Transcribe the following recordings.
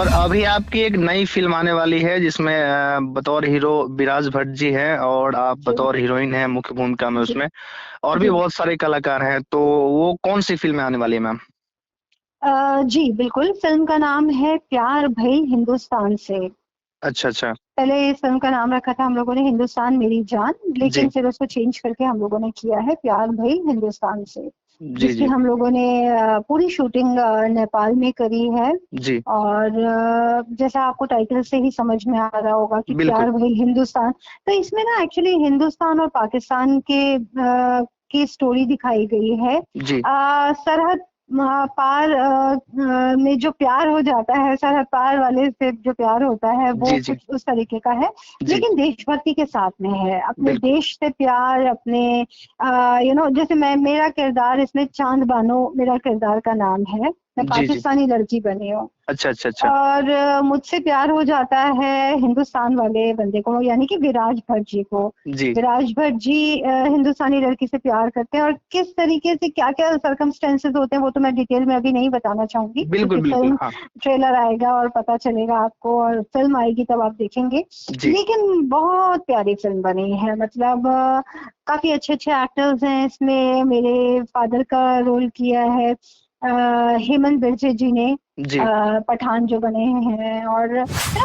और अभी आपकी एक नई फ़िल्म आने वाली है जिसमें बतौर हीरो विराज भट्ट जी हैं और आप जी, बतौर हीरोइन हैं मुख्य भूमिका में जी, उसमें और भी जी। बहुत सारे कलाकार हैं, तो वो कौन-सी फ़िल्म आने वाली है मैम? जी, बिल्कुल, फ़िल्म का नाम है प्यार भई हिंदुस्तान से। अच्छा, अच्छा। पहले इस फ़िल्म का नाम रखा था हम लोगों ने हिंदुस्तान मेरी जान, लेकिन जी। फिर उसको चेंज करके हम लोगों ने किया है प्यार भई हिंदुस्तान से, जी, जिसकी जी। हम लोगों ने पूरी शूटिंग नेपाल में करी है जी, और जैसा आपको टाइटल से ही समझ में आ रहा होगा कि बिल्कुल। प्यार भई हिंदुस्तान, तो इसमें ना एक्चुअली हिंदुस्तान और पाकिस्तान की स्टोरी दिखाई गई है। जी। सरहद पार में जो प्यार हो जाता है, सरहद पार वाले से जो प्यार होता है, वो जी, जी। कुछ उस तरीके का है, जी, लेकिन देशभक्ति के साथ में है। अपने बिल्कुल। देश से प्यार, अपने जैसे मेरा किरदार इसमें चाँद बानो मेरा किरदार का नाम है। मैं जी, जी। पाकिस्तानी लड़की बनी हूँ। अच्छा, अच्छा, अच्छा। और मुझसे प्यार हो जाता है हिंदुस्तान वाले बंदे को यानी कि विराज भट्ट जी को। जी। विराज भट्ट जी हिंदुस्तानी लड़की से प्यार करते हैं और किस तरीके से क्या-क्या सर्कमस्टेंसेस होते हैं वो तो मैं डिटेल में अभी नहीं बताना चाहूँगी बिल्कुल, क्योंकि बिल्कुल। फ़िल्म हाँ। ट्रेलर आएगा और पता चलेगा आपको और फ़िल्म आएगी तब आप देखेंगे। जी। लेकिन बहुत प्यारी फ़िल्म बनी है मतलब काफ़ी अच्छे-अच्छे एक्टर्स हैं इसमें। मेरे फ़ादर का रोल किया है हेमंत बिरजे जी ने। जी। पठान जो बने हैं और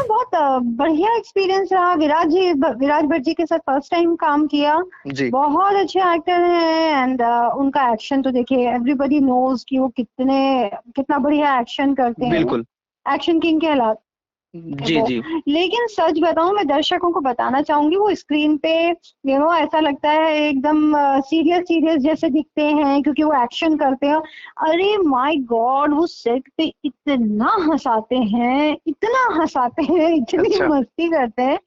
बहुत बढ़िया एक्सपीरियंस रहा। विराज भट्ट जी के साथ फर्स्ट टाइम काम किया। जी। बहुत अच्छे एक्टर हैं एंड उनका एक्शन तो देखिए एवरीबॉडी नोज़ कि वो कितना बढ़िया एक्शन करते हैं। बिल्कुल। एक्शन किंग कहलाते जी, वो। जी। लेकिन सच बताऊँ मैं दर्शकों को बताना चाहूँगी वो स्क्रीन पे ऐसा लगता है एकदम सीरियस जैसे दिखते हैं क्योंकि वो एक्शन करते हैं। अरे माय गॉड! वो सेट पे इतना हँसाते हैं, इतनी अच्छा। मस्ती करते हैं।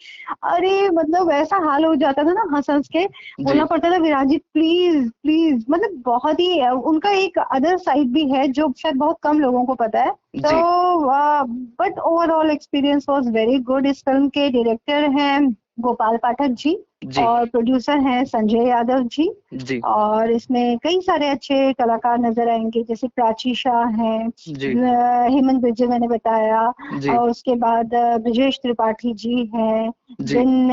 अरे मतलब ऐसा हाल हो जाता था ना हँस-हँस के, बोलना जी। पड़ता था विराज जी प्लीज़, प्लीज़ मतलब बहुत ही उनका एक अदर साइड भी है जो शायद बहुत कम लोगों को पता है। तो जी। But overall experience was very good. इस फिल्म के डायरेक्टर हैं गोपाल पाठक जी जी। और प्रोड्यूसर हैं संजय यादव जी जी। और इसमें कई सारे अच्छे कलाकार नजर आएंगे जैसे प्राची शाह हैं, जी। हेमंत बिरजे मैंने बताया जी। और उसके बाद ब्रजेश त्रिपाठी जी हैं, जी। देन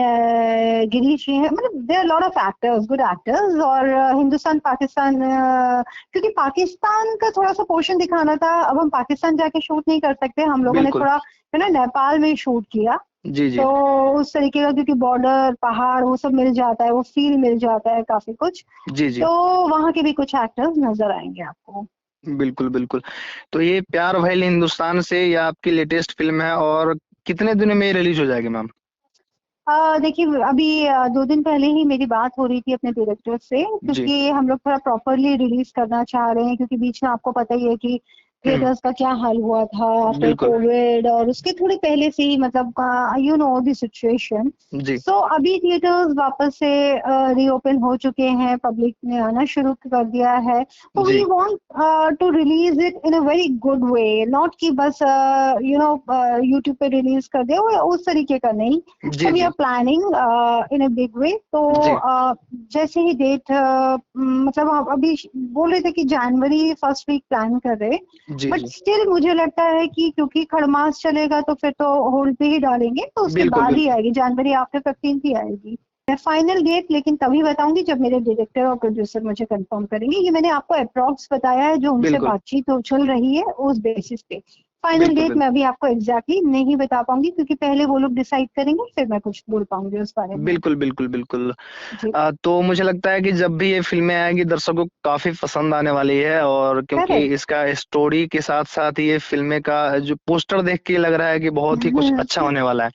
गिरीश जी हैं। मतलब there lot of actors, good actors और हिंदुस्तान पाकिस्तान क्योंकि पाकिस्तान का थोड़ा-सा पोर्शन दिखाना था। अब हम पाकिस्तान जाके शूट नहीं कर सकते, हम लोगों ने बिल्कुल। थोड़ा नेपाल में शूट किया। जी, तो जी। उस तरीके का क्योंकि बॉर्डर, पहाड़ वो सब मिल जाता है, वो फ़ील मिल जाता है काफ़ी कुछ। जी, जी। तो वहाँ के भी कुछ एक्टर्स नज़र आएँगे आपको। बिल्कुल, बिल्कुल। तो ये प्यार भइल हिंदुस्तान से ये आपकी लेटेस्ट फ़िल्म है और कितने दिनों में ये रिलीज़ हो जाएगी मैम? देखिए अभी 2 दिन पहले ही मेरी बात हो रही थी अपने डायरेक्टर से जी। क्योंकि हम लोग थोड़ा प्रॉपर्ली रिलीज़ करना चाह रहे हैं क्योंकि बीच में आपको पता ही है कि थिएटर्स का क्या हाल हुआ था आफ्टर बिल्कुल। कोविड और उसके थोड़े पहले से ही मतलब यू नो द सिचुएशन। जी। सो अभी थिएटर्स वापस से रीओपन हो चुके हैं, पब्लिक ने आना शुरू कर दिया है। तो वी जी। Want to release it in a very good way, not कि बस यूट्यूब पे रिलीज़ कर दिया, वो उस तरीके का नहीं। जी, So we ji. are planning in a big way. तो जी। जैसे ही डेट मतलब हम अभी बोल रहे थे कि जनवरी फर्स्ट वीक प्लान कर रहे, जी, बट जी। स्टिल मुझे लगता है कि क्योंकि खड़मास चलेगा तो फिर तो होल्ड पे ही डालेंगे, तो उसके बिल्कुल, बाद ही बिल्कुल। आएगी, जनवरी आफ्टर 15th ही आएगी। मैं फाइनल डेट लेकिन तभी बताऊंगी जब मेरे डायरेक्टर और प्रोड्यूसर मुझे कंफर्म करेंगे। ये मैंने आपको अप्रॉक्स बताया है जो उनसे बिल्कुल। बातचीत हो चल रही है उस बेसिस पे। फाइनल बिल्कुल, डेट बिल्कुल। मैं अभी आपको एग्जैक्टली नहीं बता पाऊंगी क्योंकि पहले वो लोग डिसाइड करेंगे फिर मैं कुछ बोल पाऊंगी उस बारे में। बिल्कुल, बिल्कुल, बिल्कुल। जी। तो मुझे लगता है कि जब भी ये फ़िल्में आएँगी दर्शकों को काफ़ी पसंद आने वाली है और क्योंकि करेक्ट। इसका स्टोरी के साथ-साथ ये फ़िल्में का जो पोस्टर देख के लग रहा है कि बहुत ही कुछ अच्छा होने वाला है।